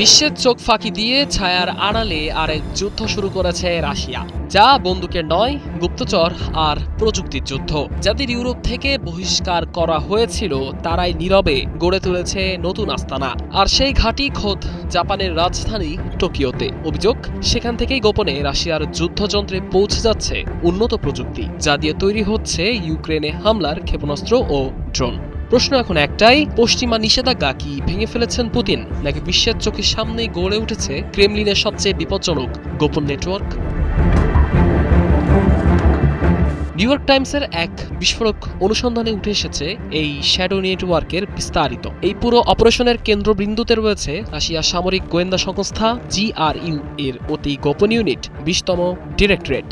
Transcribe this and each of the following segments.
বিশ্বের চোখ ফাঁকি দিয়ে ছায়ার আড়ালে আরেক যুদ্ধ শুরু করেছে রাশিয়া, যা বন্দুকের নয়, গুপ্তচর আর প্রযুক্তির যুদ্ধ। যাদের ইউরোপ থেকে বহিষ্কার করা হয়েছিল তারাই নীরবে গড়ে তুলেছে নতুন আস্তানা। আর সেই ঘাঁটি খোদ জাপানের রাজধানী টোকিওতে। অভিযোগ, সেখান থেকেই গোপনে রাশিয়ার যুদ্ধযন্ত্রে পৌঁছে যাচ্ছে উন্নত প্রযুক্তি, যা দিয়ে তৈরি হচ্ছে ইউক্রেনে হামলার ক্ষেপণাস্ত্র ও ড্রোন। প্রশ্ন এখন একটাই, পশ্চিমা নিষেধাজ্ঞা কি ভেঙে ফেলেছেন পুতিন, নাকি বিশ্বের চোখের সামনেই গড়ে উঠেছে ক্রেমলিনের সবচেয়ে বিপজ্জনক গোপন নেটওয়ার্ক? নিউ ইয়র্ক টাইমসের এক বিস্ফোরক অনুসন্ধানে উঠে এসেছে এই শ্যাডো নেটওয়ার্কের বিস্তারিত। এই পুরো অপারেশনের কেন্দ্রবিন্দুতে রয়েছে রাশিয়ার সামরিক গোয়েন্দা সংস্থা GRU এর অতি গোপন ইউনিট 20তম ডিরেক্টরেট।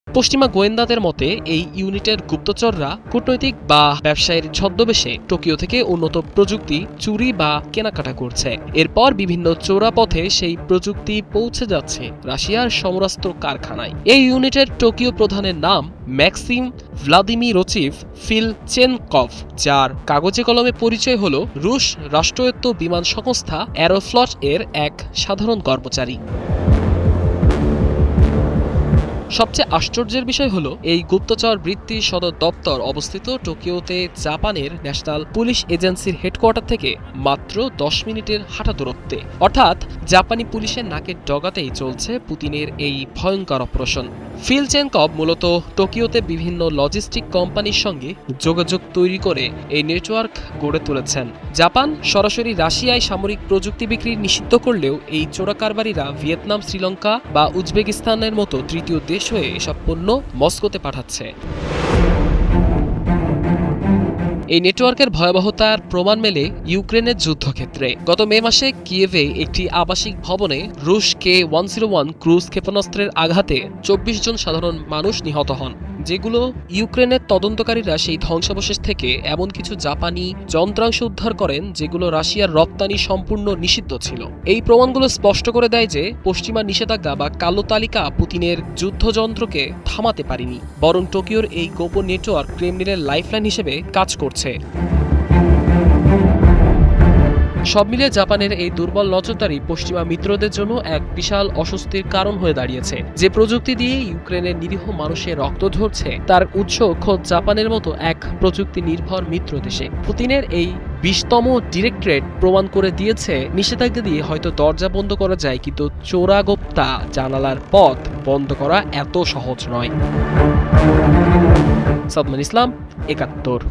পশ্চিমা গোয়েন্দাদের মতে এই ইউনিটের গুপ্তচররা কূটনৈতিক বা ব্যবসায়ের ছদ্মবেশে টোকিও থেকে উন্নত প্রযুক্তি চুরি বা কেনাকাটা করছে। এরপর বিভিন্ন চোরা পথে সেই প্রযুক্তি পৌঁছে যাচ্ছে রাশিয়ার সমরাস্ত্র কারখানায়। এই ইউনিটের টোকিও প্রধানের নাম ম্যাক্সিম ভ্লাদিমিরোচিভ ফিলচেনকভ, যার কাগজে কলমে পরিচয় হল রুশ রাষ্ট্রায়ত্ত বিমান সংস্থা অ্যারোফ্লট এর এক সাধারণ কর্মচারী। সবচেয়ে আশ্চর্যের বিষয় হলো, এই গুপ্তচর বৃত্তির সদর দপ্তর অবস্থিত টোকিওতে জাপানের ন্যাশনাল পুলিশ এজেন্সির হেডকোয়ার্টার থেকে মাত্র 10 মিনিটের হাঁটা দূরত্বে। অর্থাৎ জাপানি পুলিশের নাকের ডগাতেই চলছে পুতিনের এই ভয়ঙ্কর অপারেশন। ফিলচেনকভ মূলত টোকিওতে বিভিন্ন লজিস্টিক কোম্পানির সঙ্গে যোগাযোগ তৈরি করে এই নেটওয়ার্ক গড়ে তুলেছেন। জাপান সরাসরি রাশিয়ায় সামরিক প্রযুক্তি বিক্রি নিষিদ্ধ করলেও এই চোরাকারবারীরা ভিয়েতনাম, শ্রীলঙ্কা বা উজবেকিস্তানের মতো তৃতীয় দেশ হয়ে এসব পণ্য মস্কোতে পাঠাচ্ছে। এই নেটওয়ার্কের ভয়াবহতার প্রমাণ মেলে ইউক্রেনের যুদ্ধক্ষেত্রে। গত মে মাসে কিয়েভে একটি আবাসিক ভবনে রুশ K-101 ক্রুজ ক্ষেপণাস্ত্রের আঘাতে 24 জন সাধারণ মানুষ নিহত হন, যেগুলো ইউক্রেনের তদন্তকারীরা সেই ধ্বংসাবশেষ থেকে এমন কিছু জাপানি যন্ত্রাংশ উদ্ধার করেন যেগুলো রাশিয়ার রপ্তানি সম্পূর্ণ নিষিদ্ধ ছিল। এই প্রমাণগুলো স্পষ্ট করে দেয় যে পশ্চিমা নিষেধাজ্ঞা বা কালো তালিকা পুতিনের যুদ্ধযন্ত্রকে থামাতে পারেনি, বরং টোকিওর এই গোপন নেটওয়ার্ক ক্রেমলিনের লাইফলাইন হিসেবে কাজ করছে। সব মিলিয়ে জাপানের এই দুর্বল নজরদারি পশ্চিমা মিত্রদের জন্য এক বিশাল অস্বস্তির কারণ হয়ে দাঁড়িয়েছে। যে প্রযুক্তি দিয়ে ইউক্রেনের নিরীহ মানুষের রক্ত ঝরছে তার উৎস খোদ জাপানের মতো এক প্রযুক্তি নির্ভর মিত্র দেশে। পুতিনের এই 20তম ডিরেক্টরেট প্রমাণ করে দিয়েছে নিষেধাজ্ঞা দিয়ে হয়তো দরজা বন্ধ করা যায়, কিন্তু চোরাগোপ্তা জানালার পথ বন্ধ করা এত সহজ নয়। সাদমান ইসলাম, ৭১।